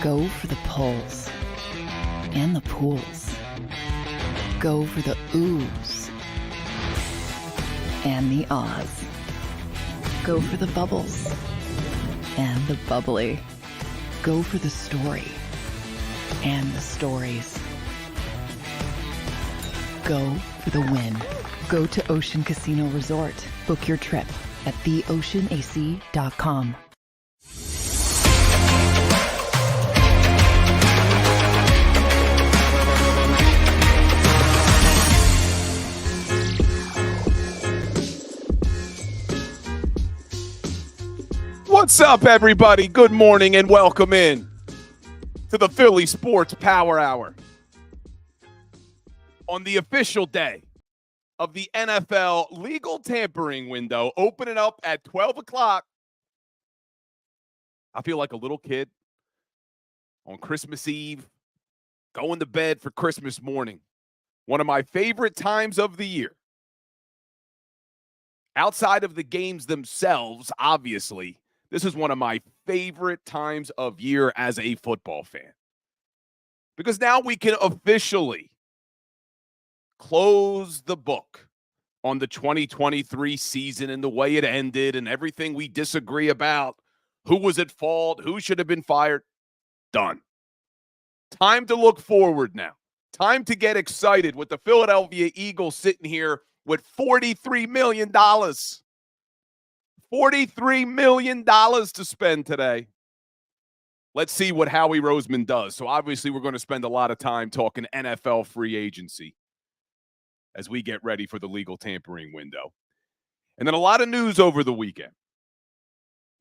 Go for the pulls and the pools. Go for the oohs and the ahs. Go for the bubbles and the bubbly. Go for the story and the stories. Go for the win. Go to Ocean Casino Resort. Book your trip at theoceanac.com. What's up, everybody? Good morning and welcome in to the Philly Sports Power Hour on the official day of the NFL legal tampering window, opening up at 12 o'clock. I feel like a little kid on Christmas Eve, going to bed for Christmas morning. One of my favorite times of the year. Outside of the games themselves, obviously, this is one of my favorite times of year as a football fan. Because now we can officially close the book on the 2023 season and the way it ended and everything we disagree about. Who was at fault? Who should have been fired? Done. Time to look forward now. Time to get excited with the Philadelphia Eagles sitting here with $43 million. $43 million to spend today. Let's see what Howie Roseman does. So obviously we're going to spend a lot of time talking NFL free agency as we get ready for the legal tampering window. And then a lot of news over the weekend.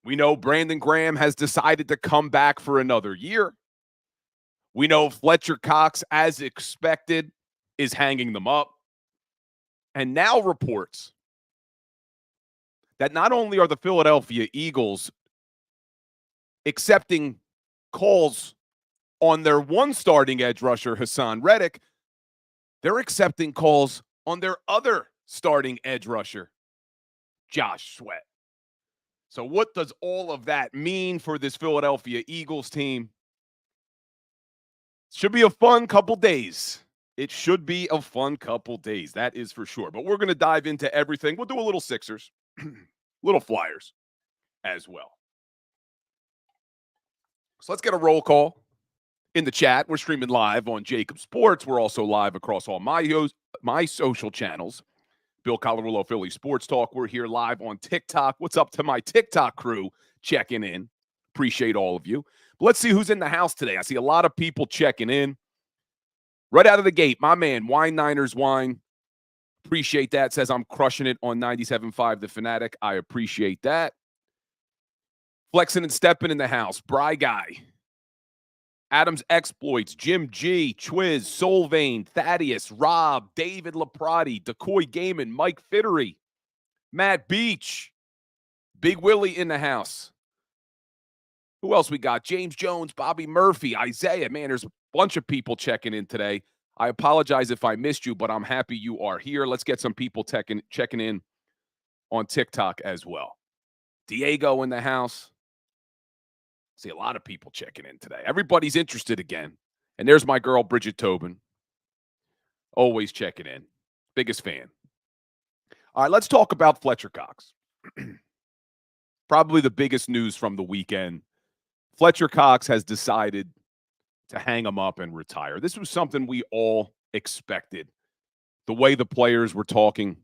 We know Brandon Graham has decided to come back for another year. We know Fletcher Cox, as expected, is hanging them up. And now reports that not only are the Philadelphia Eagles accepting calls on their one starting edge rusher, Haason Reddick, they're accepting calls on their other starting edge rusher, Josh Sweat. So what does all of that mean for this Philadelphia Eagles team? Should be a fun couple days. It should be a fun couple days. That is for sure. But we're going to dive into everything. We'll do a little Sixers. Little Flyers as well. So let's get a roll call in the chat. We're streaming live on JAKIB Sports. We're also live across all my social channels. Bill Colarulo, Philly Sports Talk. We're here live on TikTok. What's up to my TikTok crew checking in? Appreciate all of you. But let's see who's in the house today. I see a lot of people checking in. Right out of the gate, my man, Wine Niners Wine. Appreciate that. Says I'm crushing it on 97.5 The Fanatic. I appreciate that. Flexing and stepping in the house. Bry Guy. Adams Exploits. Jim G. Chwiz. Solvane. Thaddeus. Rob. David Laprati. Decoy Gaiman. Mike Fittery. Matt Beach. Big Willie in the house. Who else we got? James Jones. Bobby Murphy. Isaiah. Man, there's a bunch of people checking in today. I apologize if I missed you, but I'm happy you are here. Let's get some people checking in on TikTok as well. Diego in the house. See a lot of people checking in today. Everybody's interested again. And there's my girl, Bridget Tobin. Always checking in. Biggest fan. All right, let's talk about Fletcher Cox. Probably the biggest news from the weekend. Fletcher Cox has decided to hang him up and retire. This was something we all expected. The way the players were talking,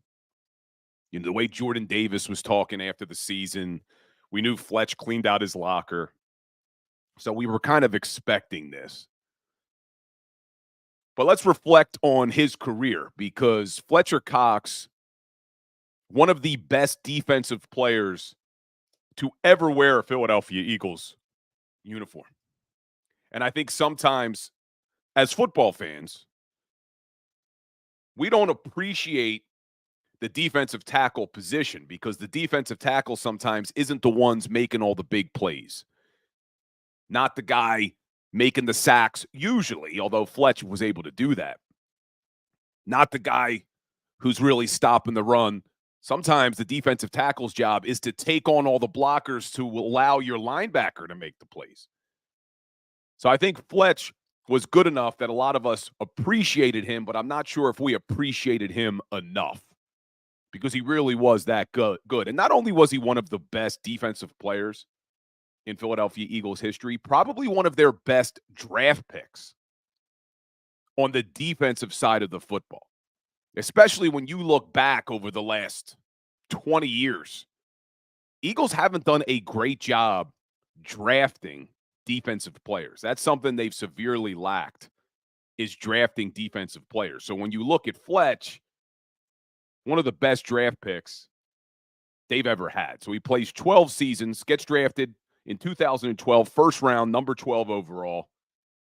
the way Jordan Davis was talking after the season, we knew Fletch cleaned out his locker. So we were kind of expecting this. But let's reflect on his career because Fletcher Cox, one of the best defensive players to ever wear a Philadelphia Eagles uniform. And I think sometimes as football fans, we don't appreciate the defensive tackle position because the defensive tackle sometimes isn't the ones making all the big plays. Not the guy making the sacks usually, although Fletch was able to do that. Not the guy who's really stopping the run. Sometimes the defensive tackle's job is to take on all the blockers to allow your linebacker to make the plays. So I think Fletch was good enough that a lot of us appreciated him, but I'm not sure if we appreciated him enough because he really was that good. And not only was he one of the best defensive players in Philadelphia Eagles history, probably one of their best draft picks on the defensive side of the football, especially when you look back over the last 20 years. Eagles haven't done a great job drafting defensive players. That's something they've severely lacked, is drafting defensive players. So when you look at Fletch, one of the best draft picks they've ever had. So he plays 12 seasons, gets drafted in 2012, first round, number 12 overall.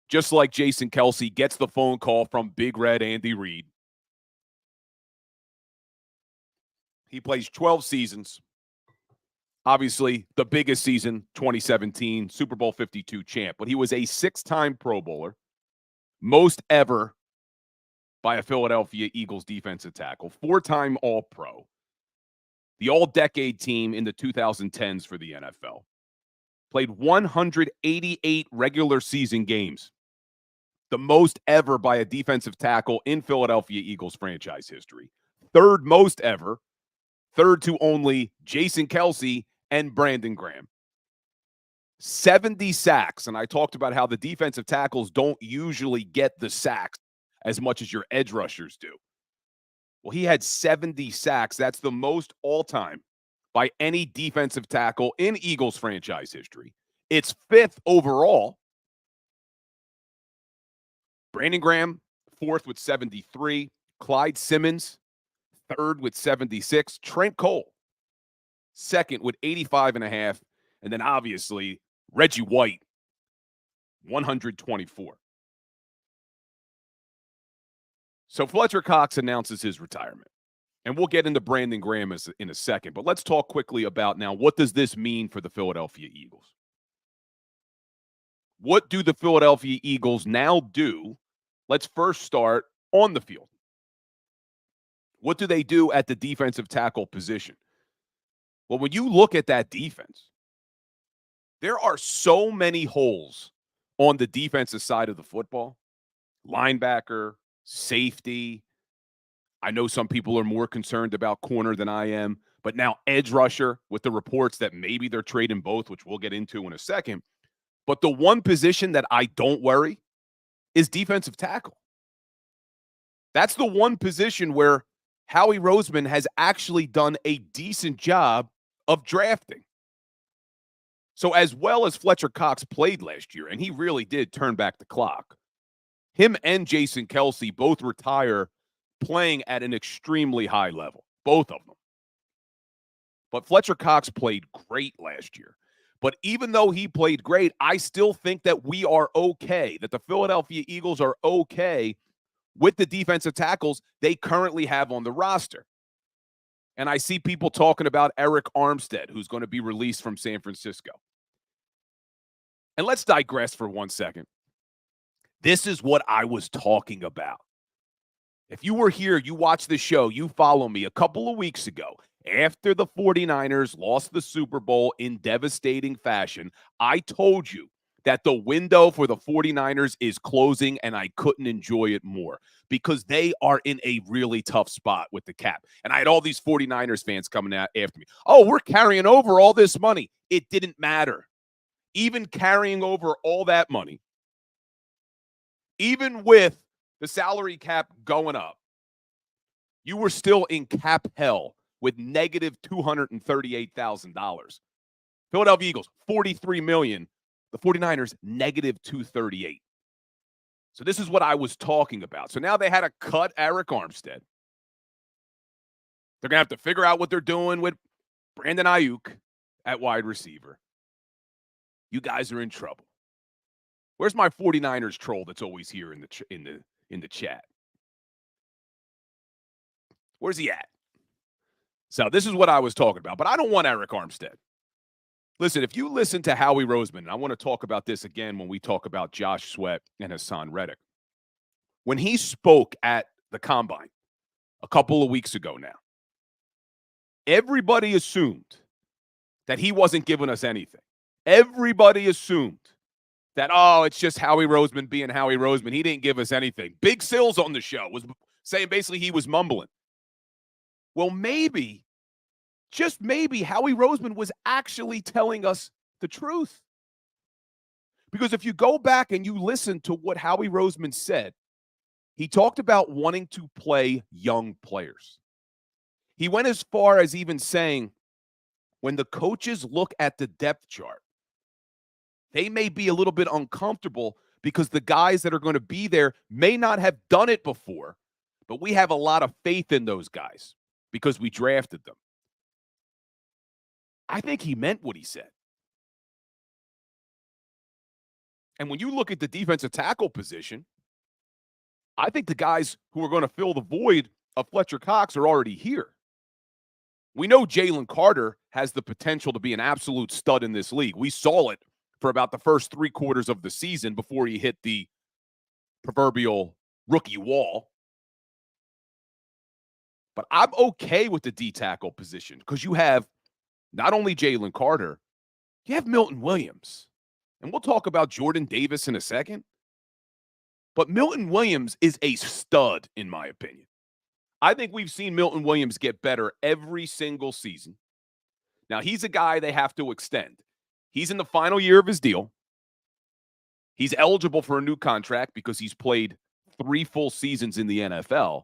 Just like Jason Kelce gets the phone call from Big Red Andy Reid. He plays 12 seasons. Obviously, the biggest season, 2017, Super Bowl 52 champ. But he was a 6-time Pro Bowler, most ever by a Philadelphia Eagles defensive tackle, 4-time All-Pro, the All-Decade team in the 2010s for the NFL. Played 188 regular season games, the most ever by a defensive tackle in Philadelphia Eagles franchise history. Third most ever, third to only Jason Kelce and Brandon Graham. 70 sacks, and I talked about how the defensive tackles don't usually get the sacks as much as your edge rushers do. Well, he had 70 sacks. That's the most all-time by any defensive tackle in Eagles franchise history. It's 5th overall. Brandon Graham, 4th with 73. Clyde Simmons, 3rd with 76. Trent Cole, 2nd with 85.5. And then obviously Reggie White, 124. So Fletcher Cox announces his retirement. And we'll get into Brandon Graham in a second. But let's talk quickly about now, what does this mean for the Philadelphia Eagles? What do the Philadelphia Eagles now do? Let's first start on the field. What do they do at the defensive tackle position? Well, when you look at that defense, there are so many holes on the defensive side of the football. Linebacker, safety. I know some people are more concerned about corner than I am, but now edge rusher, with the reports that maybe they're trading both, which we'll get into in a second. But the one position that I don't worry is defensive tackle. That's the one position where Howie Roseman has actually done a decent job of drafting. So as well as Fletcher Cox played last year, and he really did turn back the clock, him and Jason Kelce both retire playing at an extremely high level, both of them. But Fletcher Cox played great last year. But even though he played great, I still think that we are okay, that the Philadelphia Eagles are okay with the defensive tackles they currently have on the roster. And I see people talking about Eric Armstead, who's going to be released from San Francisco. And let's digress for 1 second. This is what I was talking about. If you were here, you watched the show, you follow me a couple of weeks ago, after the 49ers lost the Super Bowl in devastating fashion, I told you that the window for the 49ers is closing, and I couldn't enjoy it more because they are in a really tough spot with the cap. And I had all these 49ers fans coming out after me. Oh, we're carrying over all this money. It didn't matter. Even carrying over all that money, even with the salary cap going up, you were still in cap hell with negative $238,000. Philadelphia Eagles, $43 million. The 49ers, negative $238,000. So this is what I was talking about. So now they had to cut Eric Armstead. They're going to have to figure out what they're doing with Brandon Ayuk at wide receiver. You guys are in trouble. Where's my 49ers troll that's always here in the chat? Where's he at? So this is what I was talking about, but I don't want Eric Armstead. Listen, if you listen to Howie Roseman, and I want to talk about this again when we talk about Josh Sweat and Haason Reddick. When he spoke at the Combine a couple of weeks ago now, everybody assumed that he wasn't giving us anything. Everybody assumed that, oh, it's just Howie Roseman being Howie Roseman. He didn't give us anything. Big Sills on the show was saying basically he was mumbling. Well, maybe, just maybe, Howie Roseman was actually telling us the truth. Because if you go back and you listen to what Howie Roseman said, he talked about wanting to play young players. He went as far as even saying, when the coaches look at the depth chart, they may be a little bit uncomfortable because the guys that are going to be there may not have done it before, but we have a lot of faith in those guys because we drafted them. I think he meant what he said. And when you look at the defensive tackle position, I think the guys who are going to fill the void of Fletcher Cox are already here. We know Jalen Carter has the potential to be an absolute stud in this league. We saw it for about the first 3 quarters of the season before he hit the proverbial rookie wall. But I'm okay with the D-tackle position because you have not only Jalen Carter, you have Milton Williams. And we'll talk about Jordan Davis in a second. But Milton Williams is a stud, in my opinion. I think we've seen Milton Williams get better every single season. Now, he's a guy they have to extend. He's in the final year of his deal. He's eligible for a new contract because he's played 3 full seasons in the NFL.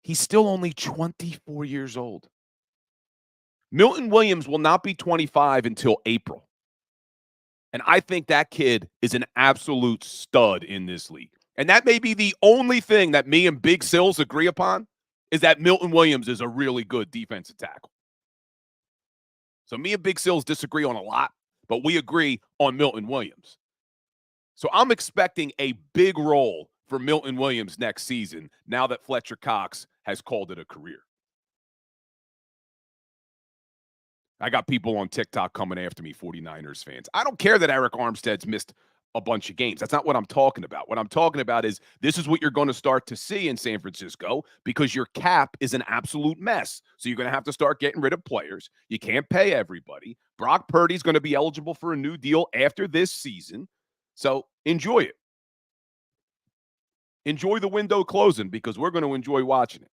He's still only 24 years old. Milton Williams will not be 25 until April. And I think that kid is an absolute stud in this league. And that may be the only thing that me and Big Sills agree upon is that Milton Williams is a really good defensive tackle. So me and Big Sills disagree on a lot, but we agree on Milton Williams. So I'm expecting a big role for Milton Williams next season now that Fletcher Cox has called it a career. I got people on TikTok coming after me, 49ers fans. I don't care that Eric Armstead's missed a bunch of games. That's not what I'm talking about. What I'm talking about is this is what you're going to start to see in San Francisco because your cap is an absolute mess. So you're going to have to start getting rid of players. You can't pay everybody. Brock Purdy's going to be eligible for a new deal after this season. So enjoy it. Enjoy the window closing because we're going to enjoy watching it.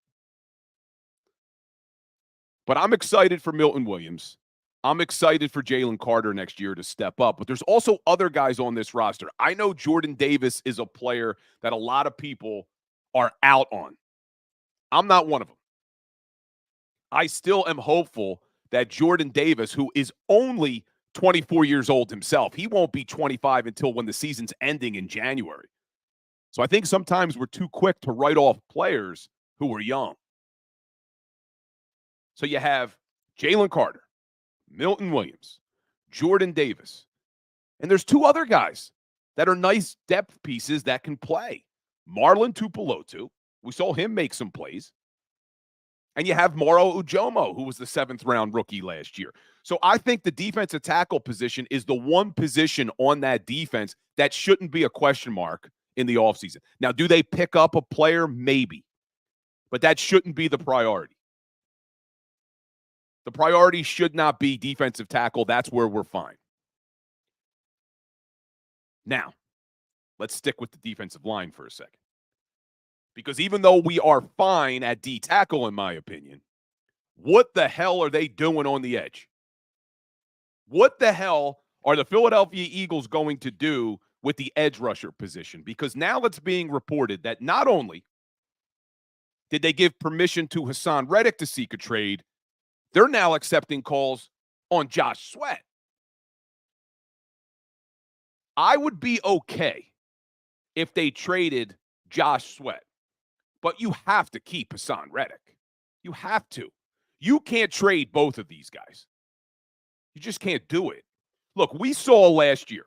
But I'm excited for Milton Williams. I'm excited for Jalen Carter next year to step up. But there's also other guys on this roster. I know Jordan Davis is a player that a lot of people are out on. I'm not one of them. I still am hopeful that Jordan Davis, who is only 24 years old himself, he won't be 25 until when the season's ending in January. So I think sometimes we're too quick to write off players who are young. So you have Jalen Carter, Milton Williams, Jordan Davis, and there's 2 other guys that are nice depth pieces that can play. Marlon Tuipulotu, we saw him make some plays. And you have Moro Ujomo, who was the 7th-round rookie last year. So I think the defensive tackle position is the one position on that defense that shouldn't be a question mark in the offseason. Now, do they pick up a player? Maybe. But that shouldn't be the priority. The priority should not be defensive tackle. That's where we're fine. Now, let's stick with the defensive line for a second. Because even though we are fine at D tackle, in my opinion, what the hell are they doing on the edge? What the hell are the Philadelphia Eagles going to do with the edge rusher position? Because now it's being reported that not only did they give permission to Haason Reddick to seek a trade, they're now accepting calls on Josh Sweat. I would be okay if they traded Josh Sweat, but you have to keep Haason Reddick. You have to. You can't trade both of these guys. You just can't do it. Look, we saw last year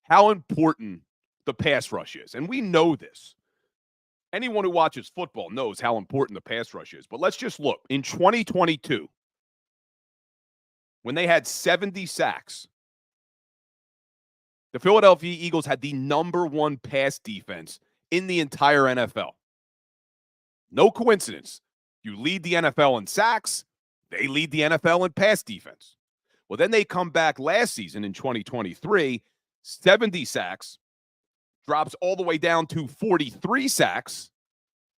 how important the pass rush is, and we know this. Anyone who watches football knows how important the pass rush is. But let's just look. In 2022, when they had 70 sacks, the Philadelphia Eagles had the #1 pass defense in the entire NFL. No coincidence. You lead the NFL in sacks. They lead the NFL in pass defense. Well, then they come back last season in 2023, 70 sacks, drops all the way down to 43 sacks.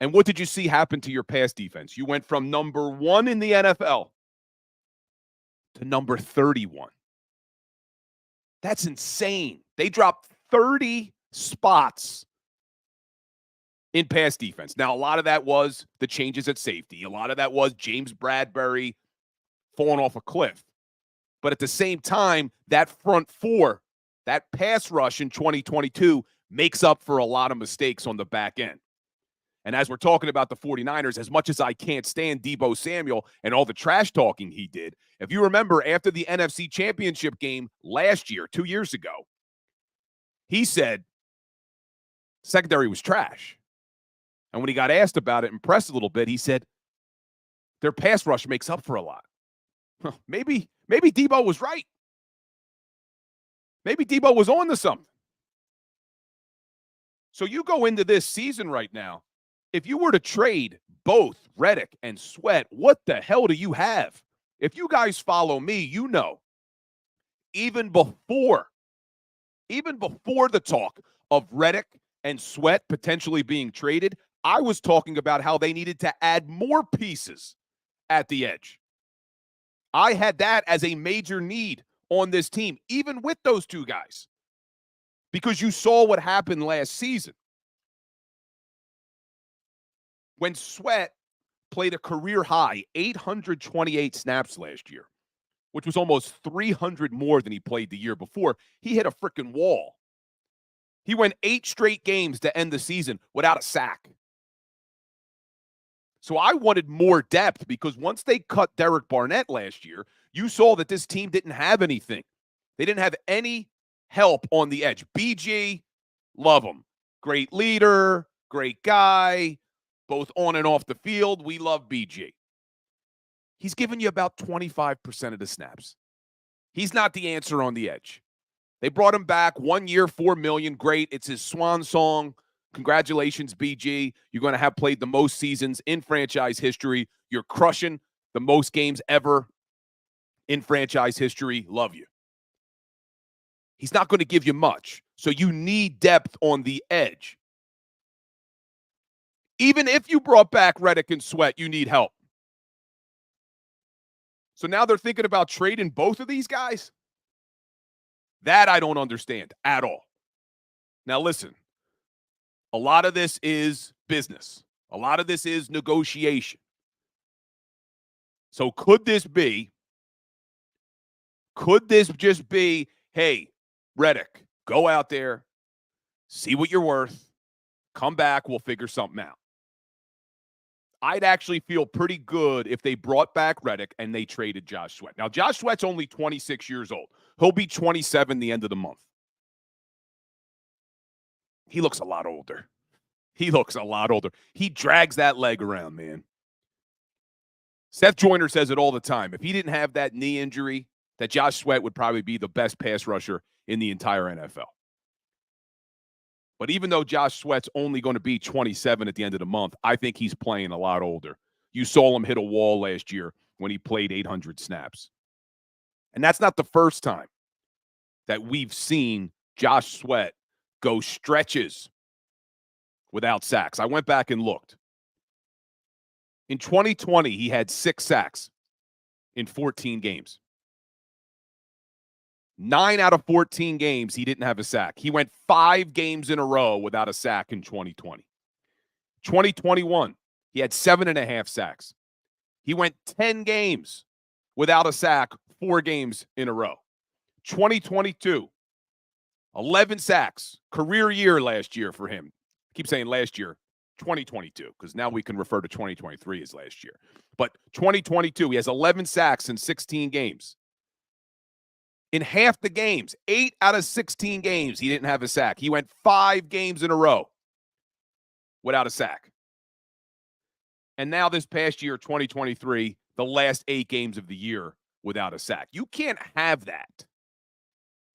And what did you see happen to your pass defense? You went from number 1 in the NFL to number 31. That's insane. They dropped 30 spots in pass defense. Now, a lot of that was the changes at safety. A lot of that was James Bradbury falling off a cliff. But at the same time, that front four, that pass rush in 2022 makes up for a lot of mistakes on the back end. And as we're talking about the 49ers, as much as I can't stand Deebo Samuel and all the trash talking he did, if you remember after the NFC Championship game last year, 2 years ago, he said secondary was trash. And when he got asked about it and pressed a little bit, he said their pass rush makes up for a lot. Maybe Deebo was right. Maybe Deebo was on to something. So you go into this season right now, if you were to trade both Reddick and Sweat, what the hell do you have? If you guys follow me, you know, even before the talk of Reddick and Sweat potentially being traded, I was talking about how they needed to add more pieces at the edge. I had that as a major need on this team, even with those two guys, because you saw what happened last season. When Sweat played a career high 828 snaps last year, which was almost 300 more than he played the year before, he hit a freaking wall. He went 8 straight games to end the season without a sack. So I wanted more depth because once they cut Derek Barnett last year, you saw that this team didn't have anything. They didn't have any help on the edge. BG, love him. Great leader, great guy, both on and off the field. We love BG. He's giving you about 25% of the snaps. He's not the answer on the edge. They brought him back 1 year, $4 million. Great. It's his swan song. Congratulations, BG. You're going to have played the most seasons in franchise history. You're crushing the most games ever in franchise history. Love you. He's not going to give you much. So you need depth on the edge. Even if you brought back Reddick and Sweat, you need help. So now they're thinking about trading both of these guys? That I don't understand at all. Now listen, a lot of this is business. A lot of this is negotiation. So could this just be, hey, Reddick, go out there, see what you're worth, come back, we'll figure something out. I'd actually feel pretty good if they brought back Reddick and they traded Josh Sweat. Now, Josh Sweat's only 26 years old. He'll be 27 the end of the month. He looks a lot older. He drags that leg around, man. Seth Joyner says it all the time. If he didn't have that knee injury, that Josh Sweat would probably be the best pass rusher in the entire NFL. But even though Josh Sweat's only going to be 27 at the end of the month, I think he's playing a lot older. You saw him hit a wall last year when he played 800 snaps. And that's not the first time that we've seen Josh Sweat go stretches without sacks. I went back and looked. In 2020, he had 6 sacks in 14 games. 9 out of 14 games, he didn't have a sack. He went 5 games in a row without a sack in 2020. 2021, he had 7.5 sacks. He went 10 games without a sack, 4 games in a row. 2022, 11 sacks. Career year last year for him. I keep saying last year, 2022, because now we can refer to 2023 as last year. But 2022, he has 11 sacks in 16 games. In half the games, 8 out of 16 games, he didn't have a sack. He went 5 games in a row without a sack. And now this past year, 2023, the last 8 games of the year without a sack. You can't have that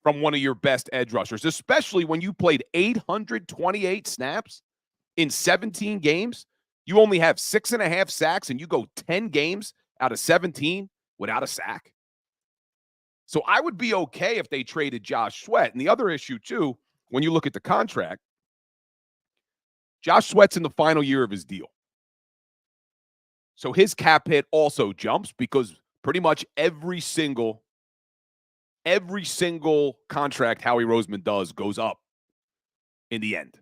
from one of your best edge rushers, especially when you played 828 snaps in 17 games. You only have 6.5 sacks and you go 10 games out of 17 without a sack. So I would be okay if they traded Josh Sweat. And the other issue, too, when you look at the contract, Josh Sweat's in the final year of his deal. So his cap hit also jumps because pretty much every single contract Howie Roseman does goes up in the end.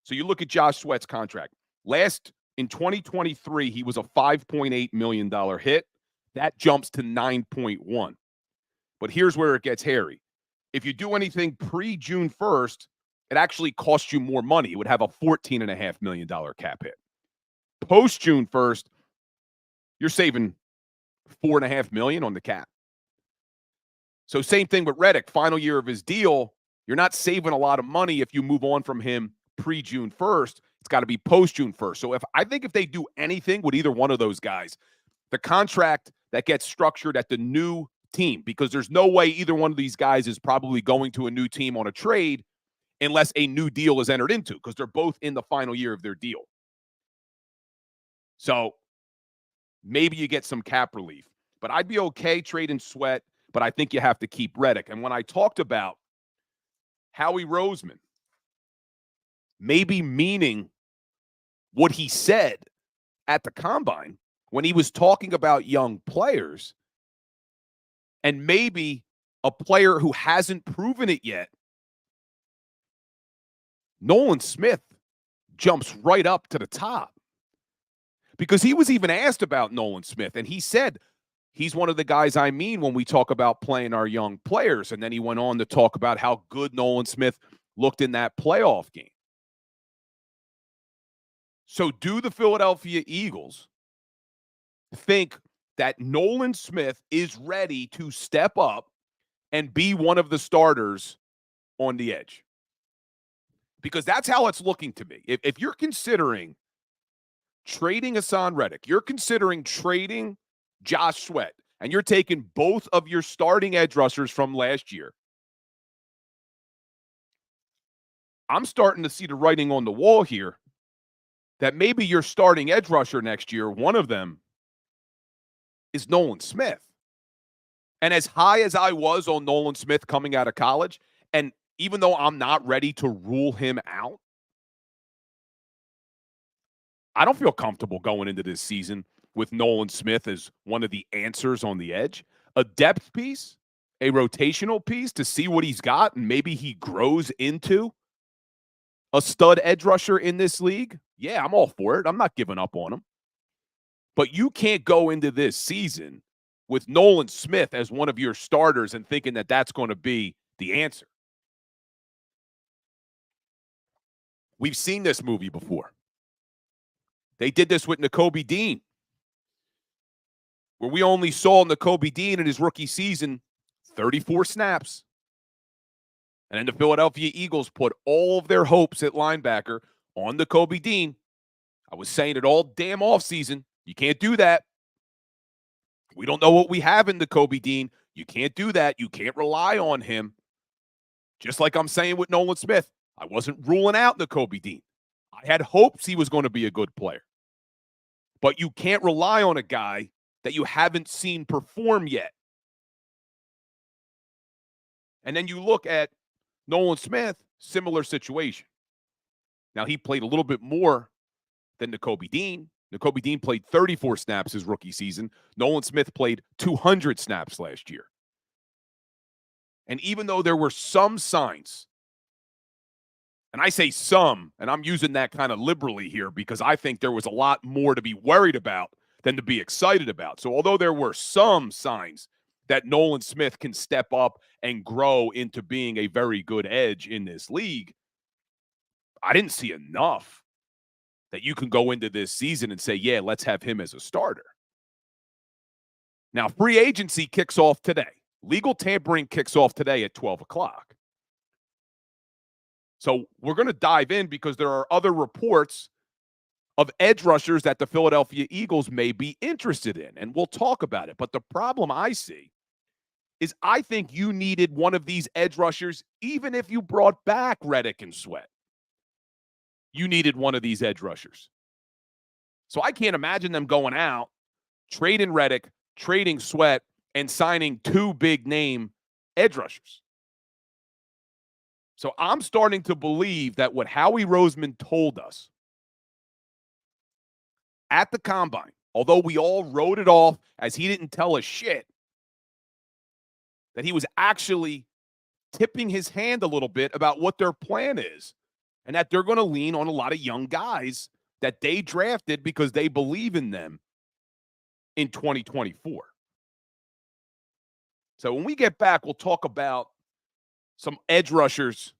So you look at Josh Sweat's contract. In 2023, he was a $5.8 million hit. That jumps to 9.1. But here's where it gets hairy. If you do anything pre-June 1st, it actually costs you more money. It would have a $14.5 million cap hit. Post-June 1st, you're saving $4.5 million on the cap. So same thing with Reddick. Final year of his deal, you're not saving a lot of money if you move on from him pre-June 1st. It's got to be post-June 1st. So I think if they do anything with either one of those guys, the contract that gets structured at the new team, because there's no way either one of these guys is probably going to a new team on a trade unless a new deal is entered into, because they're both in the final year of their deal. So maybe you get some cap relief. But I'd be okay trading Sweat, but I think you have to keep Reddick. And when I talked about Howie Roseman maybe meaning what he said at the combine when he was talking about young players, and maybe a player who hasn't proven it yet, Nolan Smith jumps right up to the top. Because he was even asked about Nolan Smith, and he said, he's one of the guys I mean when we talk about playing our young players. And then he went on to talk about how good Nolan Smith looked in that playoff game. So do the Philadelphia Eagles think that Nolan Smith is ready to step up and be one of the starters on the edge? Because that's how it's looking to me. If you're considering trading Haason Reddick, you're considering trading Josh Sweat, and you're taking both of your starting edge rushers from last year, I'm starting to see the writing on the wall here that maybe your starting edge rusher next year, one of them, is Nolan Smith. And as high as I was on Nolan Smith coming out of college, and even though I'm not ready to rule him out, I don't feel comfortable going into this season with Nolan Smith as one of the answers on the edge. A depth piece, a rotational piece to see what he's got, and maybe he grows into a stud edge rusher in this league. Yeah, I'm all for it. I'm not giving up on him. But you can't go into this season with Nolan Smith as one of your starters and thinking that that's going to be the answer. We've seen this movie before. They did this with Nakobe Dean, where we only saw Nakobe Dean in his rookie season 34 snaps. And then the Philadelphia Eagles put all of their hopes at linebacker on Nakobe Dean. I was saying it all damn offseason. You can't do that. We don't know what we have in Nakobe Dean. You can't do that. You can't rely on him. Just like I'm saying with Nolan Smith. I wasn't ruling out Nakobe Dean. I had hopes he was going to be a good player. But you can't rely on a guy that you haven't seen perform yet. And then you look at Nolan Smith, similar situation. Now, he played a little bit more than Nakobe Dean. Nakobe Dean played 34 snaps his rookie season. Nolan Smith played 200 snaps last year. And even though there were some signs, and I say some, and I'm using that kind of liberally here because I think there was a lot more to be worried about than to be excited about. So although there were some signs that Nolan Smith can step up and grow into being a very good edge in this league, I didn't see enough that you can go into this season and say, yeah, let's have him as a starter. Now, free agency kicks off today. Legal tampering kicks off today at 12 o'clock. So we're going to dive in because there are other reports of edge rushers that the Philadelphia Eagles may be interested in, and we'll talk about it. But the problem I see is I think you needed one of these edge rushers even if you brought back Reddick and Sweat. You needed one of these edge rushers. So I can't imagine them going out, trading Reddick, trading Sweat, and signing two big-name edge rushers. So I'm starting to believe that what Howie Roseman told us at the Combine, although we all wrote it off as he didn't tell us shit, that he was actually tipping his hand a little bit about what their plan is and that they're going to lean on a lot of young guys that they drafted because they believe in them in 2024. So when we get back, we'll talk about some edge rushers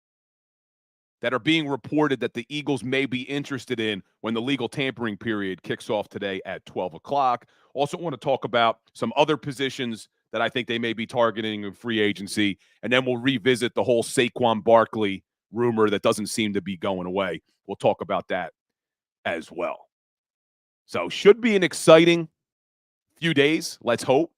that are being reported that the Eagles may be interested in when the legal tampering period kicks off today at 12 o'clock. Also want to talk about some other positions that I think they may be targeting in free agency, and then we'll revisit the whole Saquon Barkley rumor that doesn't seem to be going away. We'll talk about that as well. So should be an exciting few days. Let's hope.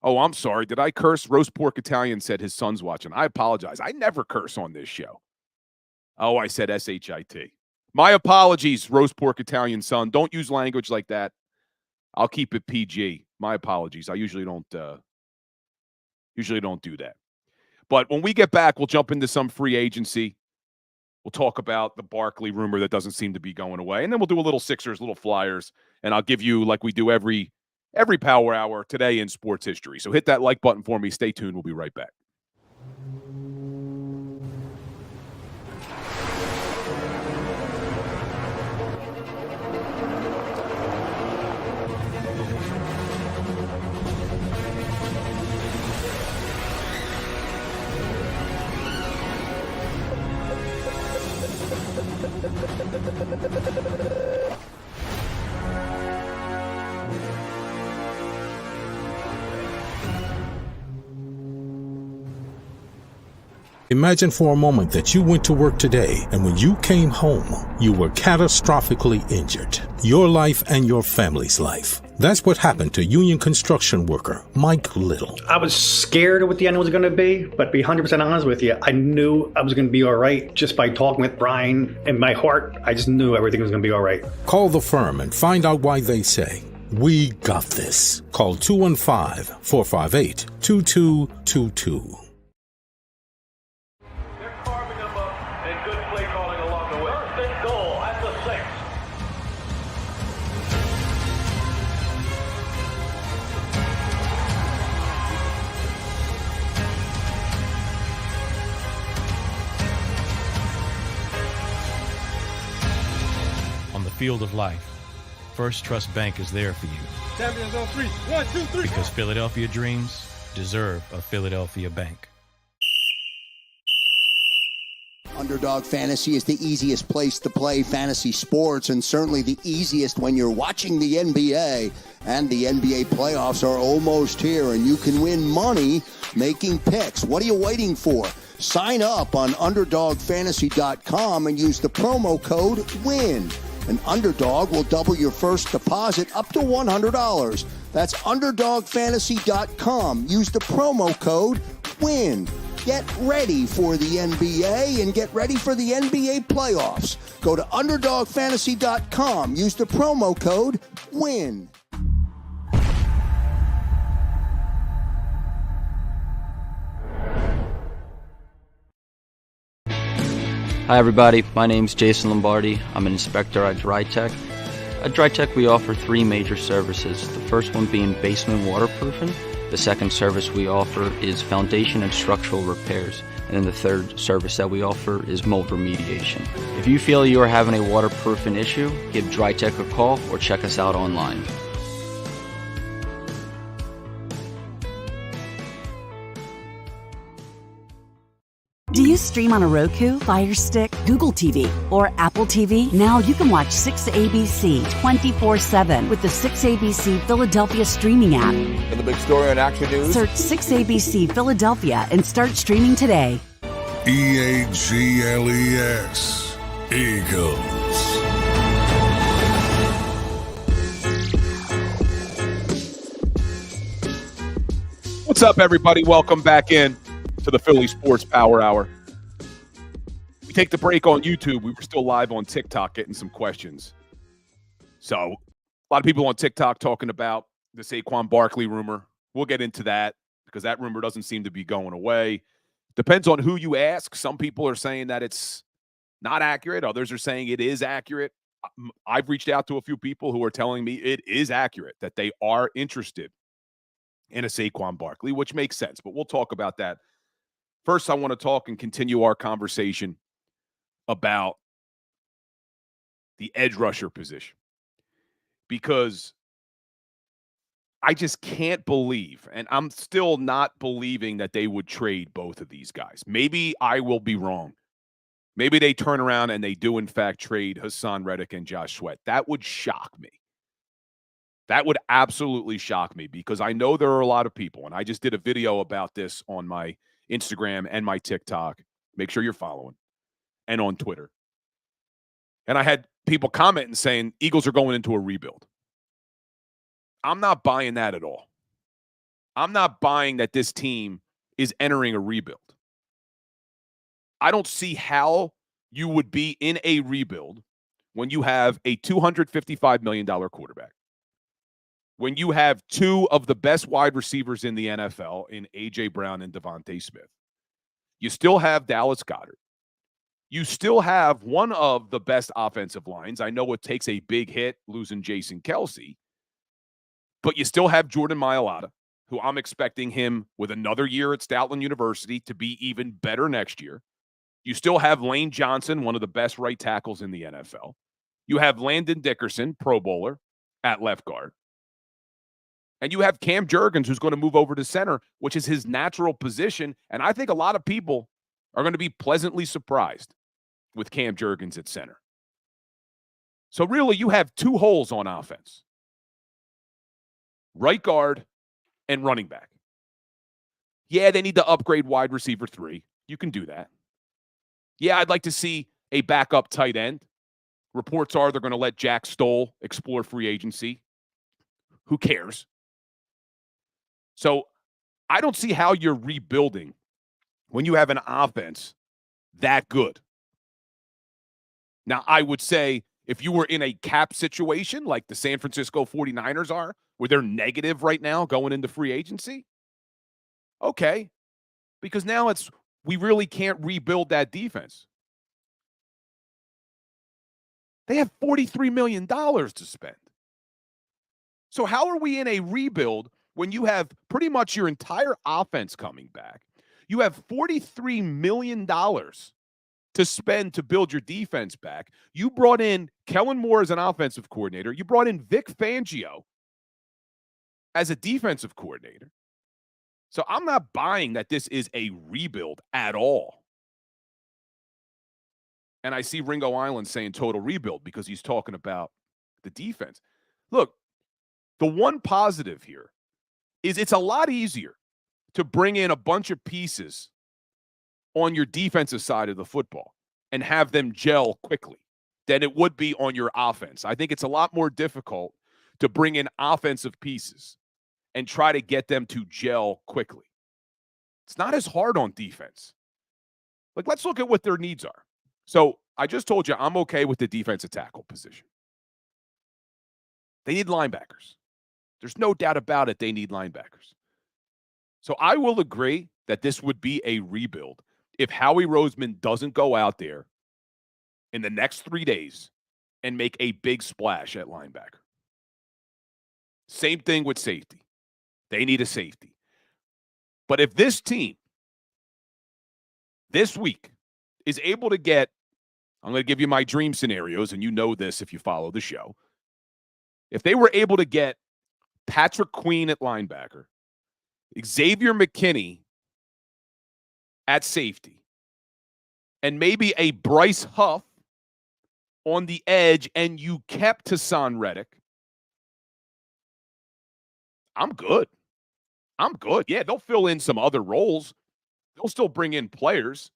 Oh, I'm sorry. Did I curse? Roast Pork Italian said his son's watching. I apologize. I never curse on this show. Oh, I said S-H-I-T. My apologies, Roast Pork Italian son. Don't use language like that. I'll keep it PG. My apologies. I usually don't do that. But when we get back, we'll jump into some free agency. We'll talk about the Barkley rumor that doesn't seem to be going away. And then we'll do a little Sixers, little Flyers. And I'll give you, like we do every Power Hour today in sports history. So hit that like button for me. Stay tuned. We'll be right back. Imagine for a moment that you went to work today and when you came home, you were catastrophically injured. Your life and your family's life. That's what happened to union construction worker Mike Little. I was scared of what the end was going to be, but to be 100% honest with you, I knew I was going to be all right just by talking with Brian. In my heart, I just knew everything was going to be all right. Call the firm and find out why they say, "We got this." Call 215-458-2222. Field of life, First Trust Bank is there for you. Champions on three. 1, 2, 3. Because Philadelphia dreams deserve a Philadelphia bank. Underdog Fantasy is the easiest place to play fantasy sports, and certainly the easiest when you're watching the NBA. And the NBA playoffs are almost here, and you can win money making picks. What are you waiting for? Sign up on UnderdogFantasy.com and use the promo code WIN. An Underdog will double your first deposit up to $100. That's UnderdogFantasy.com. Use the promo code WIN. Get ready for the NBA and get ready for the NBA playoffs. Go to UnderdogFantasy.com. Use the promo code WIN. Hi everybody, my name's Jason Lombardi. I'm an inspector at DryTech. At DryTech we offer three major services, the first one being basement waterproofing. The second service we offer is foundation and structural repairs. And then the third service that we offer is mold remediation. If you feel you are having a waterproofing issue, give DryTech a call or check us out online. Do you stream on a Roku, Fire Stick, Google TV, or Apple TV? Now you can watch 6ABC 24/7 with the 6ABC Philadelphia streaming app. And the big story on Action News? Search 6ABC Philadelphia and start streaming today. EAGLES, Eagles. What's up, everybody? Welcome back in to the Philly Sports Power Hour. We take the break on YouTube. We were still live on TikTok getting some questions. So a lot of people on TikTok talking about the Saquon Barkley rumor. We'll get into that. because that rumor doesn't seem to be going away. Depends on who you ask. Some people are saying that it's not accurate. Others are saying it is accurate. I've reached out to a few people who are telling me it is accurate, that they are interested in a Saquon Barkley, which makes sense. But we'll talk about that. First, I want to talk and continue our conversation about the edge rusher position, because I just can't believe, and I'm still not believing that they would trade both of these guys. Maybe I will be wrong. Maybe they turn around and they do, in fact, trade Haason Reddick and Josh Sweat. That would shock me. That would absolutely shock me, because I know there are a lot of people, and I just did a video about this on my Instagram and my TikTok. Make sure you're following. And on Twitter. And I had people commenting saying Eagles are going into a rebuild. I'm not buying that at all. I'm not buying that this team is entering a rebuild. I don't see how you would be in a rebuild when you have a $255 million quarterback, when you have two of the best wide receivers in the NFL in A.J. Brown and Devontae Smith. You still have Dallas Goedert. You still have one of the best offensive lines. I know it takes a big hit losing Jason Kelce, but you still have Jordan Mailata, who I'm expecting him with another year at Stoutland University to be even better next year. You still have Lane Johnson, one of the best right tackles in the NFL. You have Landon Dickerson, Pro Bowler, at left guard. And you have Cam Jurgens, who's going to move over to center, which is his natural position. And I think a lot of people are going to be pleasantly surprised with Cam Jurgens at center. So really, you have two holes on offense. Right guard and running back. Yeah, they need to upgrade wide receiver 3. You can do that. Yeah, I'd like to see a backup tight end. Reports are they're going to let Jack Stoll explore free agency. Who cares? So I don't see how you're rebuilding when you have an offense that good. Now, I would say if you were in a cap situation like the San Francisco 49ers are, where they're negative right now going into free agency, okay, because now we really can't rebuild that defense. They have $43 million to spend. So how are we in a rebuild when you have pretty much your entire offense coming back? You have $43 million to spend to build your defense back. You brought in Kellen Moore as an offensive coordinator. You brought in Vic Fangio as a defensive coordinator. So I'm not buying that this is a rebuild at all. And I see Ringo Island saying total rebuild because he's talking about the defense. Look, the one positive here is it's a lot easier to bring in a bunch of pieces on your defensive side of the football and have them gel quickly than it would be on your offense. I think it's a lot more difficult to bring in offensive pieces and try to get them to gel quickly. It's not as hard on defense. Like, let's look at what their needs are. So I just told you I'm okay with the defensive tackle position. They need linebackers. There's no doubt about it. They need linebackers. So I will agree that this would be a rebuild if Howie Roseman doesn't go out there in the next 3 days and make a big splash at linebacker. Same thing with safety. They need a safety. But if this team this week is able to get, I'm going to give you my dream scenarios, and you know this if you follow the show. If they were able to get Patrick Queen at linebacker, Xavier McKinney at safety, and maybe a Bryce Huff on the edge, and you kept Haason Reddick, I'm good. I'm good. Yeah, they'll fill in some other roles. They'll still bring in players.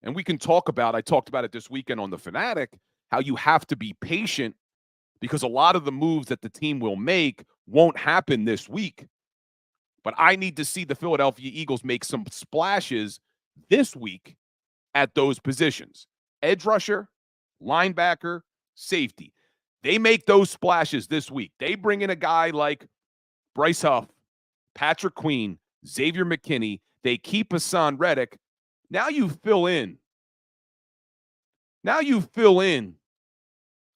And we can talk about, I talked about it this weekend on The Fanatic, how you have to be patient because a lot of the moves that the team will make won't happen this week. But I need to see the Philadelphia Eagles make some splashes this week at those positions. Edge rusher, linebacker, safety. They make those splashes this week. They bring in a guy like Bryce Huff, Patrick Queen, Xavier McKinney. They keep Haason Reddick. Now you fill in. Now you fill in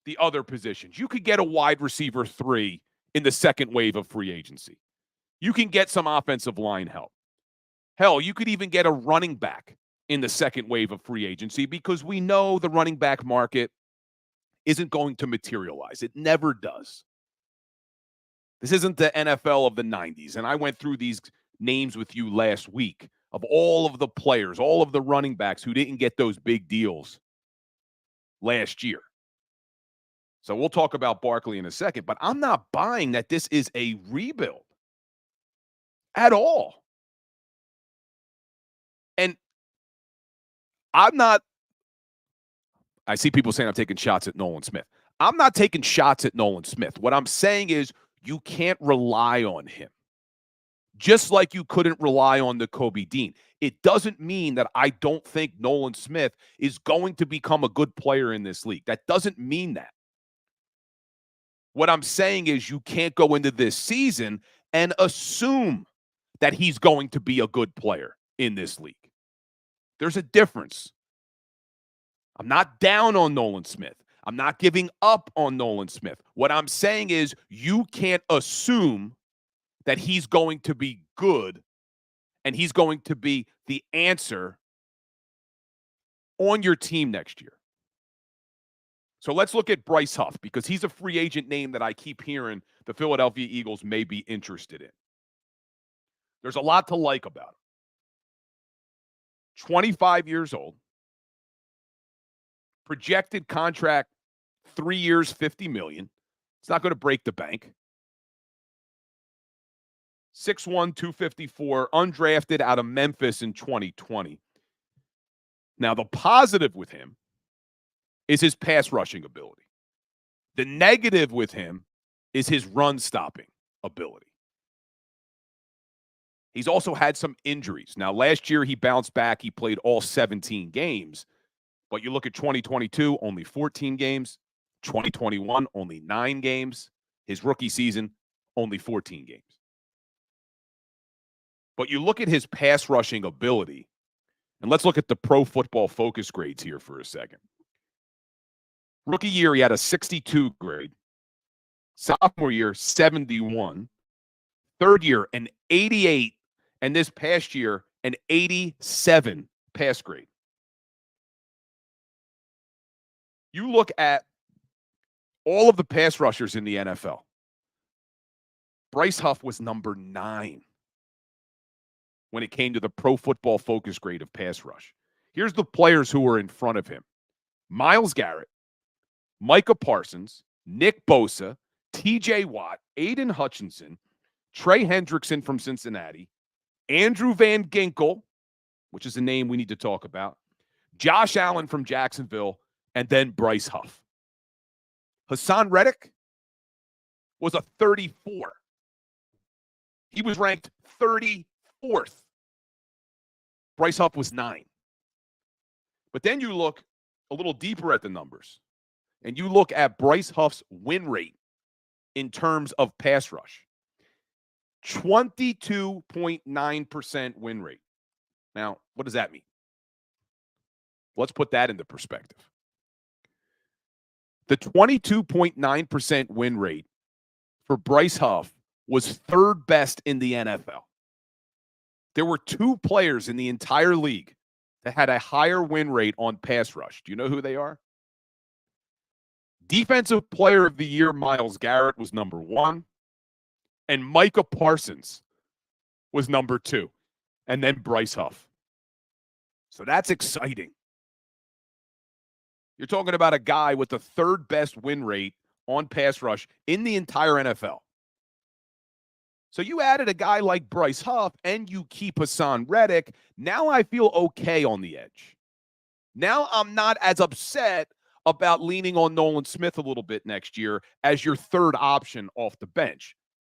the other positions. You could get a wide receiver 3 in the second wave of free agency. You can get some offensive line help. Hell, you could even get a running back in the second wave of free agency because we know the running back market isn't going to materialize. It never does. This isn't the NFL of the 90s, and I went through these names with you last week of all of the players, all of the running backs who didn't get those big deals last year. So we'll talk about Barkley in a second, but I'm not buying that this is a rebuild at all. And I see people saying I'm taking shots at Nolan Smith. I'm not taking shots at Nolan Smith. What I'm saying is you can't rely on him. Just like you couldn't rely on the Kobe Dean. It doesn't mean that I don't think Nolan Smith is going to become a good player in this league. That doesn't mean that. What I'm saying is you can't go into this season and assume that he's going to be a good player in this league. There's a difference. I'm not down on Nolan Smith. I'm not giving up on Nolan Smith. What I'm saying is you can't assume that he's going to be good and he's going to be the answer on your team next year. So let's look at Bryce Huff because he's a free agent name that I keep hearing the Philadelphia Eagles may be interested in. There's a lot to like about him. 25 years old. Projected contract 3 years, $50 million. It's not going to break the bank. 6'1", 254, undrafted out of Memphis in 2020. Now, the positive with him is his pass rushing ability. The negative with him is his run stopping ability. He's also had some injuries. Now, last year he bounced back. He played all 17 games. But you look at 2022, only 14 games. 2021, only 9 games. His rookie season, only 14 games. But you look at his pass rushing ability, and let's look at the Pro Football Focus grades here for a second. Rookie year, he had a 62 grade. Sophomore year, 71. Third year, an 88. And this past year, an 87 pass grade. You look at all of the pass rushers in the NFL. Bryce Huff was number 9 when it came to the Pro Football Focus grade of pass rush. Here's the players who were in front of him. Myles Garrett, Micah Parsons, Nick Bosa, TJ Watt, Aiden Hutchinson, Trey Hendrickson from Cincinnati, Andrew Van Ginkel, which is a name we need to talk about, Josh Allen from Jacksonville, and then Bryce Huff. Haason Reddick was a 34. He was ranked 34th. Bryce Huff was 9. But then you look a little deeper at the numbers, and you look at Bryce Huff's win rate in terms of pass rush. 22.9% win rate. Now, what does that mean? Let's put that into perspective. The 22.9% win rate for Bryce Huff was third best in the NFL. There were 2 players in the entire league that had a higher win rate on pass rush. Do you know who they are? Defensive Player of the Year, Myles Garrett, was number 1. And Micah Parsons was number 2. And then Bryce Huff. So that's exciting. You're talking about a guy with the third best win rate on pass rush in the entire NFL. So you added a guy like Bryce Huff and you keep Haason Reddick. Now I feel okay on the edge. Now I'm not as upset about leaning on Nolan Smith a little bit next year as your third option off the bench.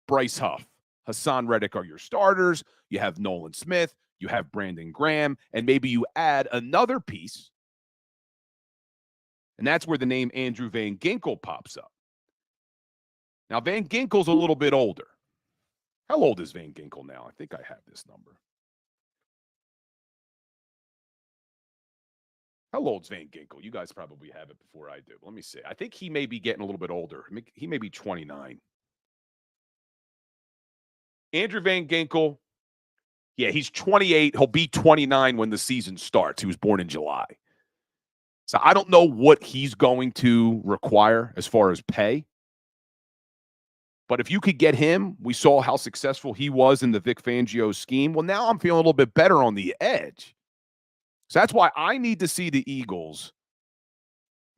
Bryce Huff, Haason Reddick are your starters. You have Nolan Smith. You have Brandon Graham. And maybe you add another piece. And that's where the name Andrew Van Ginkel pops up. Now, Van Ginkel's a little bit older. How old is Van Ginkel now? I think I have this number. How old's Van Ginkel? You guys probably have it before I do. Let me see. I think he may be getting a little bit older. He may be 29. Andrew Van Ginkel, yeah, he's 28. He'll be 29 when the season starts. He was born in July. So I don't know what he's going to require as far as pay. But if you could get him, we saw how successful he was in the Vic Fangio scheme. Well, now I'm feeling a little bit better on the edge. So that's why I need to see the Eagles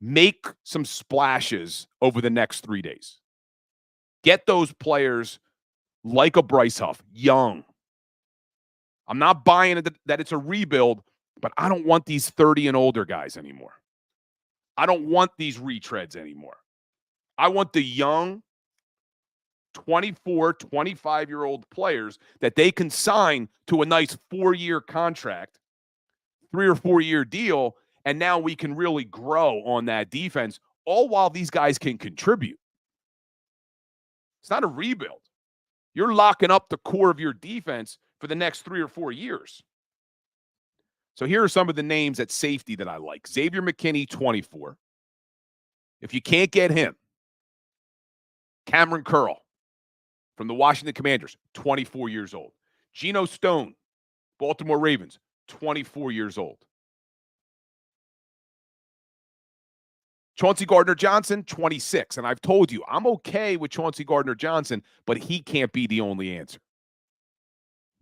make some splashes over the next 3 days. Get those players like a Bryce Huff, young. I'm not buying it that it's a rebuild, but I don't want these 30 and older guys anymore. I don't want these retreads anymore. I want the young 24, 25-year-old players that they can sign to a nice 4-year contract, 3 or 4 year deal, and now we can really grow on that defense, all while these guys can contribute. It's not a rebuild. You're locking up the core of your defense for the next 3 or 4 years. So here are some of the names at safety that I like. Xavier McKinney, 24. If you can't get him, Cameron Curl from the Washington Commanders, 24 years old. Geno Stone, Baltimore Ravens, 24 years old. Chauncey Gardner Johnson, 26. And I've told you, I'm okay with Chauncey Gardner Johnson, but he can't be the only answer.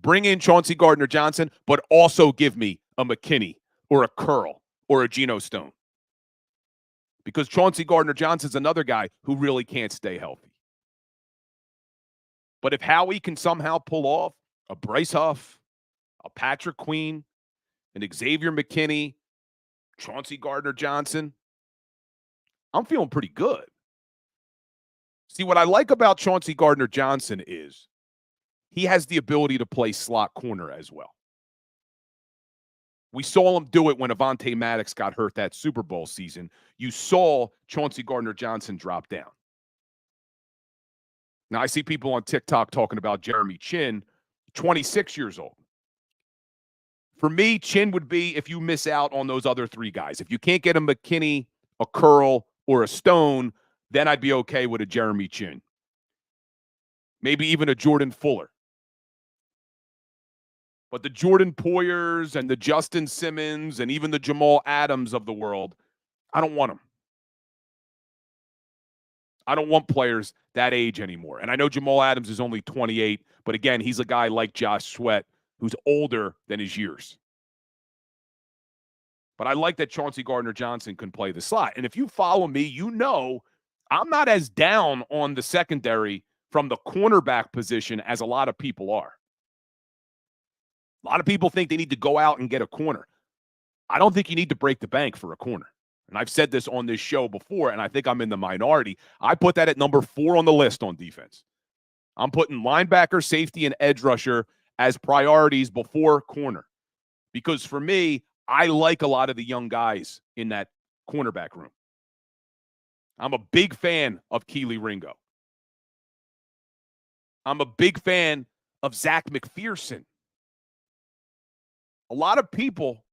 Bring in Chauncey Gardner Johnson, but also give me a McKinney or a Curl or a Geno Stone. Because Chauncey Gardner Johnson's another guy who really can't stay healthy. But if Howie can somehow pull off a Bryce Huff, a Patrick Queen, an Xavier McKinney, Chauncey Gardner Johnson, I'm feeling pretty good. See, what I like about Chauncey Gardner Johnson is he has the ability to play slot corner as well. We saw him do it when Avonte Maddox got hurt that Super Bowl season. You saw Chauncey Gardner Johnson drop down. Now, I see people on TikTok talking about Jeremy Chin, 26 years old. For me, Chin would be if you miss out on those other 3 guys. If you can't get a McKinney, a Curl, or a Stone, then I'd be okay with a Jeremy Chin. Maybe even a Jordan Fuller. But the Jordan Poyers and the Justin Simmons and even the Jamal Adams of the world, I don't want them. I don't want players that age anymore. And I know Jamal Adams is only 28, but again, he's a guy like Josh Sweat who's older than his years. But I like that Chauncey Gardner Johnson can play the slot. And if you follow me, you know I'm not as down on the secondary from the cornerback position as a lot of people are. A lot of people think they need to go out and get a corner. I don't think you need to break the bank for a corner. And I've said this on this show before, and I think I'm in the minority. I put that at number 4 on the list on defense. I'm putting linebacker, safety, and edge rusher as priorities before corner. Because for me, I like a lot of the young guys in that cornerback room. I'm a big fan of Keely Ringo. I'm a big fan of Zach McPherson. A lot of people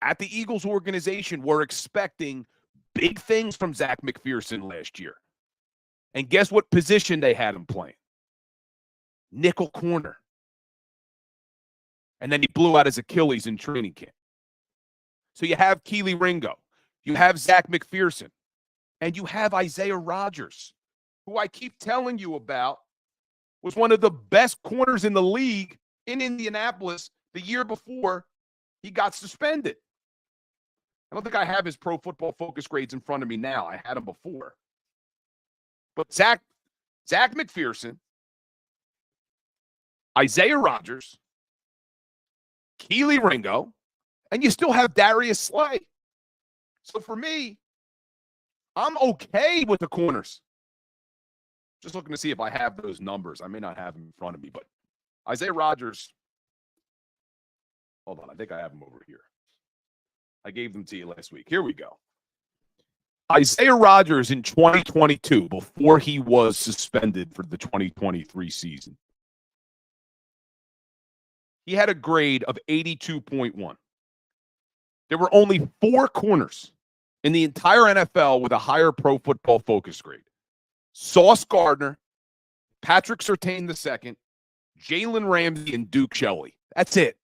at the Eagles organization were expecting big things from Zach McPherson last year. And guess what position they had him playing? Nickel corner. And then he blew out his Achilles in training camp. So you have Keely Ringo, you have Zach McPherson, and you have Isaiah Rodgers, who I keep telling you about was one of the best corners in the league in Indianapolis the year before he got suspended. I don't think I have his Pro Football Focus grades in front of me now. I had him before. But Zach McPherson, Isaiah Rodgers, Keely Ringo, and you still have Darius Slay. So for me, I'm okay with the corners. Just looking to see if I have those numbers. I may not have them in front of me, but Isaiah Rodgers, hold on, I think I have them over here. I gave them to you last week. Here we go. Isaiah Rodgers in 2022, before he was suspended for the 2023 season, He had a grade of 82.1. There were only 4 corners in the entire NFL with a higher Pro Football Focus grade. Sauce Gardner, Patrick Surtain II, Jalen Ramsey, and Duke Shelley. That's it.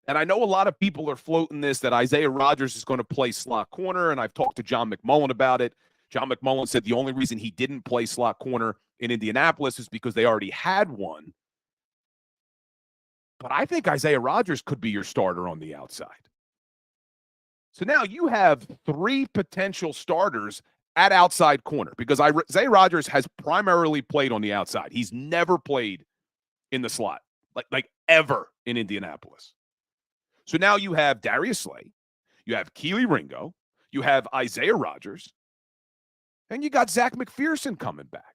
And I know a lot of people are floating this, that Isaiah Rodgers is going to play slot corner, and I've talked to John McMullen about it. John McMullen said the only reason he didn't play slot corner in Indianapolis is because they already had one. But I think Isaiah Rodgers could be your starter on the outside. So now you have 3 potential starters at outside corner, because Isaiah Rodgers has primarily played on the outside. He's never played in the slot, like ever in Indianapolis. So now you have Darius Slay, you have Keely Ringo, you have Isaiah Rodgers, and you got Zach McPherson coming back.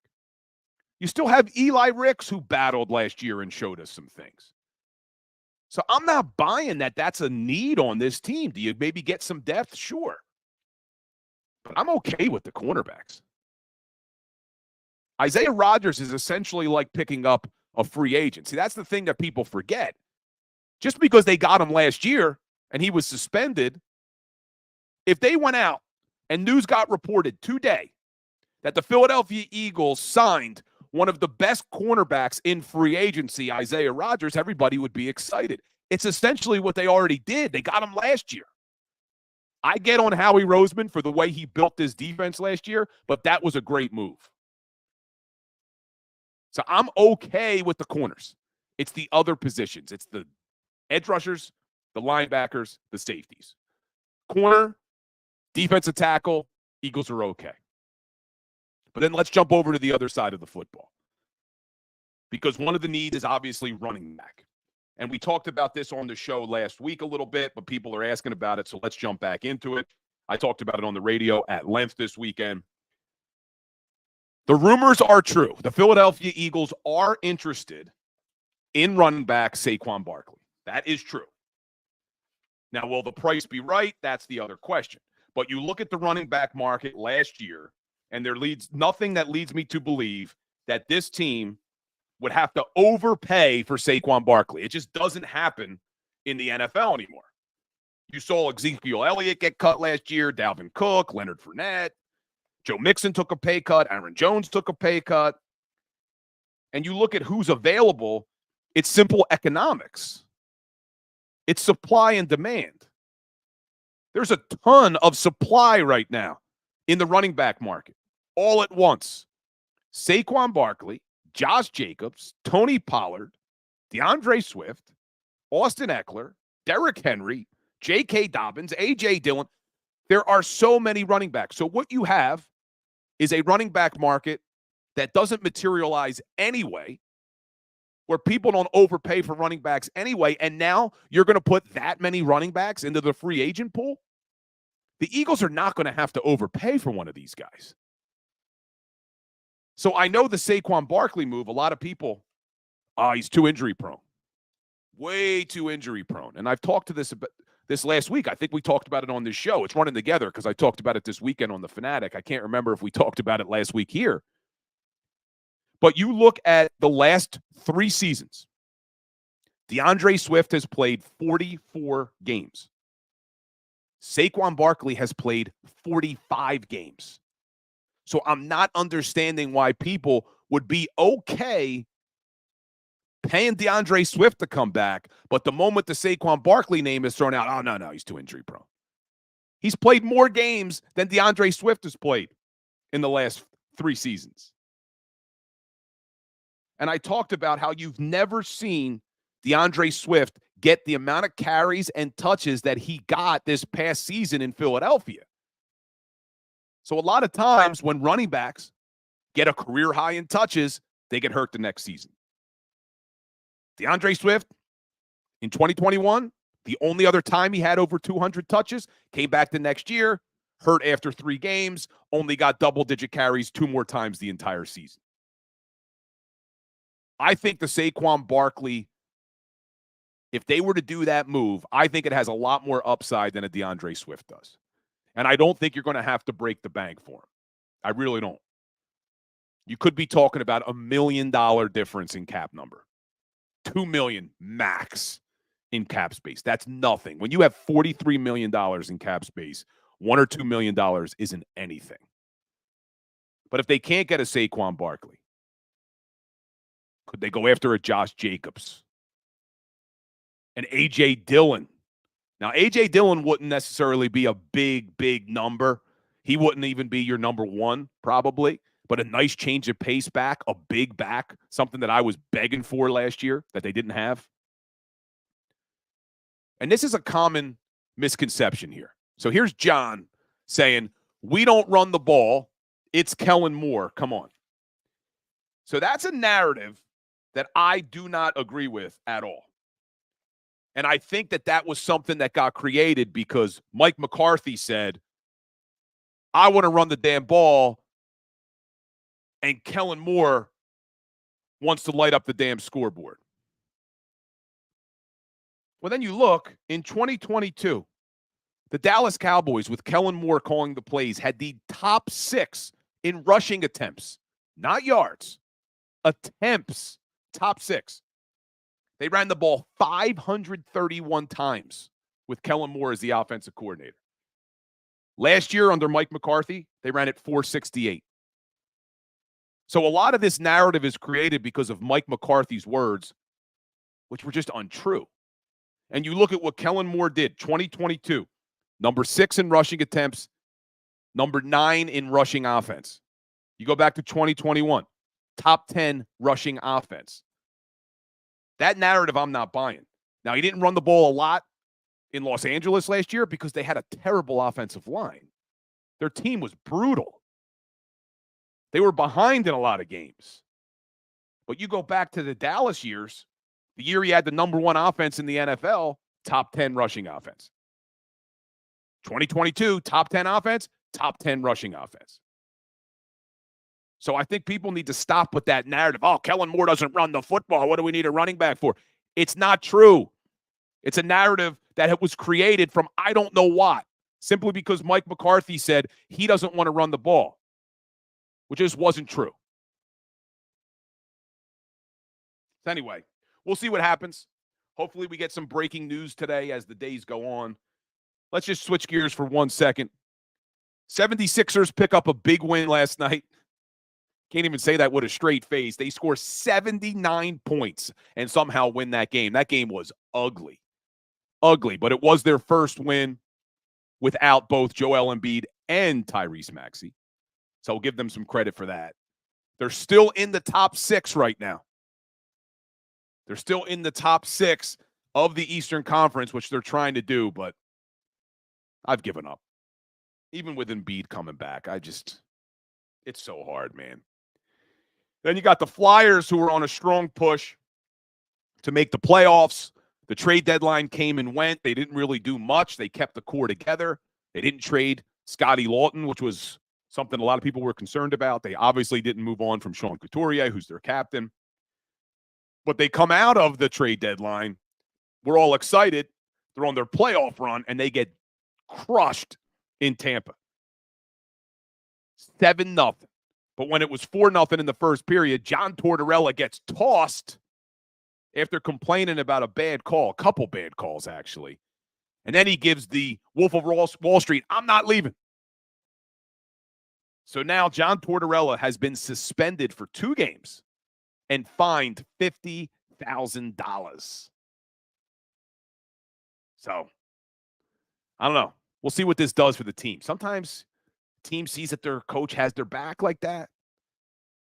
You still have Eli Ricks, who battled last year and showed us some things. So I'm not buying that that's a need on this team. Do you maybe get some depth? Sure. But I'm okay with the cornerbacks. Isaiah Rodgers is essentially like picking up a free agent. See, that's the thing that people forget. Just because they got him last year and he was suspended, if they went out and news got reported today that the Philadelphia Eagles signed one of the best cornerbacks in free agency, Isaiah Rodgers, everybody would be excited. It's essentially what they already did. They got him last year. I get on Howie Roseman for the way he built this defense last year, but that was a great move. So I'm okay with the corners. It's the other positions. It's the edge rushers, the linebackers, the safeties. Corner, defensive tackle, Eagles are okay. But then let's jump over to the other side of the football, because one of the needs is obviously running back. And we talked about this on the show last week a little bit, but people are asking about it, so let's jump back into it. I talked about it on the radio at length this weekend. The rumors are true. The Philadelphia Eagles are interested in running back Saquon Barkley. That is true. Now, will the price be right? That's the other question. But you look at the running back market last year, and there leads nothing that leads me to believe that this team would have to overpay for Saquon Barkley. It just doesn't happen in the NFL anymore. You saw Ezekiel Elliott get cut last year, Dalvin Cook, Leonard Fournette, Joe Mixon took a pay cut, Aaron Jones took a pay cut. And you look at who's available, it's simple economics. It's supply and demand. There's a ton of supply right now in the running back market, all at once. Saquon Barkley, Josh Jacobs, Tony Pollard, DeAndre Swift, Austin Eckler, Derrick Henry, J.K. Dobbins, A.J. Dillon. There are so many running backs. So what you have is a running back market that doesn't materialize anyway, where people don't overpay for running backs anyway, and now you're going to put that many running backs into the free agent pool? The Eagles are not going to have to overpay for one of these guys. So I know the Saquon Barkley move, a lot of people, he's too injury prone. Way too injury prone. And I've talked to this last week. I think we talked about it on this show. It's running together because I talked about it this weekend on The Fanatic. I can't remember if we talked about it last week here. But you look at the last 3 seasons. DeAndre Swift has played 44 games. Saquon Barkley has played 45 games. So I'm not understanding why people would be okay paying DeAndre Swift to come back, but the moment the Saquon Barkley name is thrown out, oh, no, he's too injury prone. He's played more games than DeAndre Swift has played in the last 3 seasons. And I talked about how you've never seen DeAndre Swift get the amount of carries and touches that he got this past season in Philadelphia. So a lot of times when running backs get a career high in touches, they get hurt the next season. DeAndre Swift in 2021, the only other time he had over 200 touches, came back the next year, hurt after 3 games, only got double-digit carries 2 more times the entire season. I think the Saquon Barkley, if they were to do that move, I think it has a lot more upside than a DeAndre Swift does. And I don't think you're going to have to break the bank for him. I really don't. You could be talking about $1 million difference in cap number. $2 million max in cap space. That's nothing. When you have $43 million in cap space, $1 or $2 million isn't anything. But if they can't get a Saquon Barkley, could they go after a Josh Jacobs? And A.J. Dillon. Now, A.J. Dillon wouldn't necessarily be a big number. He wouldn't even be your number one, probably. But a nice change of pace back, a big back, something that I was begging for last year that they didn't have. And this is a common misconception here. So here's John saying, we don't run the ball. It's Kellen Moore. Come on. So that's a narrative that I do not agree with at all. And I think that that was something that got created because Mike McCarthy said, I want to run the damn ball, and Kellen Moore wants to light up the damn scoreboard. Well, then you look, in 2022, the Dallas Cowboys, with Kellen Moore calling the plays, had the top 6 in rushing attempts, not yards, attempts, top 6. They ran the ball 531 times with Kellen Moore as the offensive coordinator. Last year under Mike McCarthy, they ran it 468. So a lot of this narrative is created because of Mike McCarthy's words, which were just untrue. And you look at what Kellen Moore did, 2022, number 6 in rushing attempts, number 9 in rushing offense. You go back to 2021, top 10 rushing offense. That narrative I'm not buying. Now, he didn't run the ball a lot in Los Angeles last year because they had a terrible offensive line. Their team was brutal. They were behind in a lot of games. But you go back to the Dallas years, the year he had the number 1 offense in the NFL, top 10 rushing offense. 2022, top 10 offense, top 10 rushing offense. So I think people need to stop with that narrative. Oh, Kellen Moore doesn't run the football. What do we need a running back for? It's not true. It's a narrative that was created from I don't know what, simply because Mike McCarthy said he doesn't want to run the ball, which just wasn't true. So anyway, we'll see what happens. Hopefully we get some breaking news today as the days go on. Let's just switch gears for 1 second. 76ers pick up a big win last night. Can't even say that with a straight face. They score 79 points and somehow win that game. That game was ugly. Ugly, but it was their first win without both Joel Embiid and Tyrese Maxey. So I'll give them some credit for that. They're still in the top 6 right now. They're still in the top 6 of the Eastern Conference, which they're trying to do, but I've given up. Even with Embiid coming back, it's so hard, man. Then you got the Flyers, who were on a strong push to make the playoffs. The trade deadline came and went. They didn't really do much. They kept the core together. They didn't trade Scotty Lawton, which was something a lot of people were concerned about. They obviously didn't move on from Sean Couturier, who's their captain. But they come out of the trade deadline. We're all excited. They're on their playoff run, and they get crushed in Tampa. 7-0. But when it was 4-0 in the first period, John Tortorella gets tossed after complaining about a bad call, a couple bad calls, actually. And then he gives the Wolf of Wall Street, I'm not leaving. So now John Tortorella has been suspended for 2 games and fined $50,000. So, I don't know. We'll see what this does for the team. Sometimes team sees that their coach has their back like that.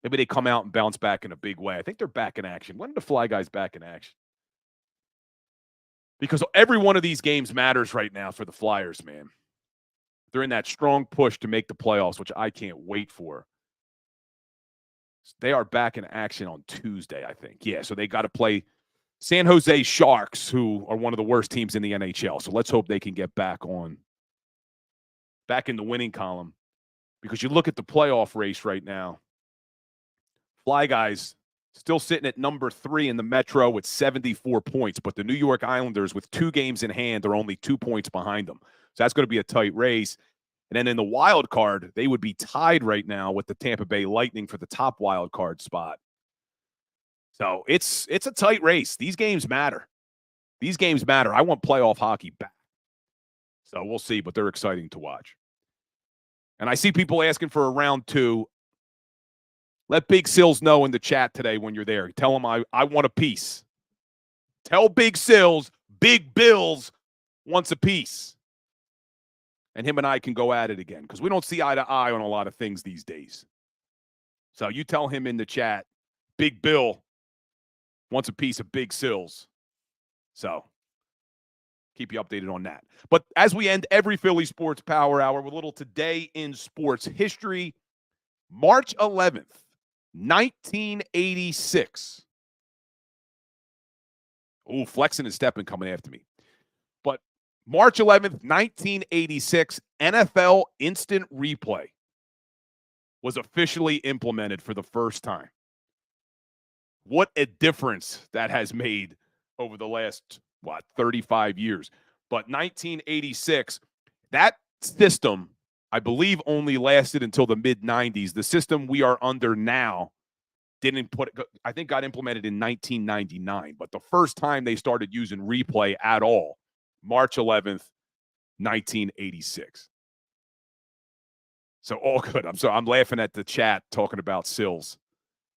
Maybe they come out and bounce back in a big way. I think they're back in action. When are the Fly Guys back in action? Because every one of these games matters right now for the Flyers, man. They're in that strong push to make the playoffs, which I can't wait for. They are back in action on Tuesday, I think. Yeah, so they got to play San Jose Sharks, who are one of the worst teams in the NHL. So let's hope they can get back in the winning column. Because you look at the playoff race right now, Fly Guys still sitting at number 3 in the Metro with 74 points, but the New York Islanders with 2 games in hand are only 2 points behind them. So that's going to be a tight race. And then in the wild card, they would be tied right now with the Tampa Bay Lightning for the top wild card spot. So it's a tight race. These games matter. These games matter. I want playoff hockey back. So we'll see, but they're exciting to watch. And I see people asking for a round 2. Let Big Sills know in the chat today when you're there. Tell him I want a piece. Tell Big Sills, Big Bills wants a piece. And him and I can go at it again because we don't see eye to eye on a lot of things these days. So you tell him in the chat, Big Bill wants a piece of Big Sills. So keep you updated on that. But as we end every Philly Sports Power Hour with a little Today in Sports History, March 11th, 1986. Ooh, flexing and stepping coming after me. But March 11th, 1986, NFL Instant Replay was officially implemented for the first time. What a difference that has made over the last, 35 years. But 1986, that system, I believe, only lasted until the mid-90s. The system we are under now I think got implemented in 1999. But the first time they started using replay at all, March 11th, 1986. So all good. I'm laughing at the chat talking about Sills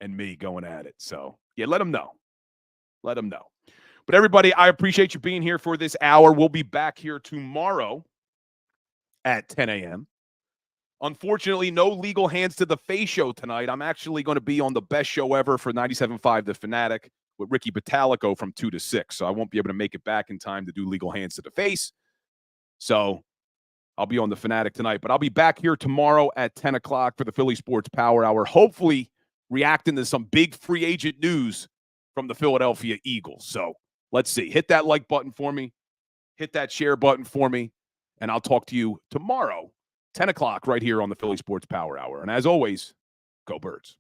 and me going at it. So, yeah, let them know. Let them know. But everybody, I appreciate you being here for this hour. We'll be back here tomorrow at 10 a.m. Unfortunately, no Legal Hands to the Face show tonight. I'm actually going to be on the best show ever for 97.5 The Fanatic with Ricky Batalico from 2 to 6. So I won't be able to make it back in time to do Legal Hands to the Face. So I'll be on the Fanatic tonight. But I'll be back here tomorrow at 10 o'clock for the Philly Sports Power Hour, hopefully reacting to some big free agent news from the Philadelphia Eagles. So let's see. Hit that like button for me. Hit that share button for me. And I'll talk to you tomorrow, 10 o'clock, right here on the Philly Sports Power Hour. And as always, go Birds.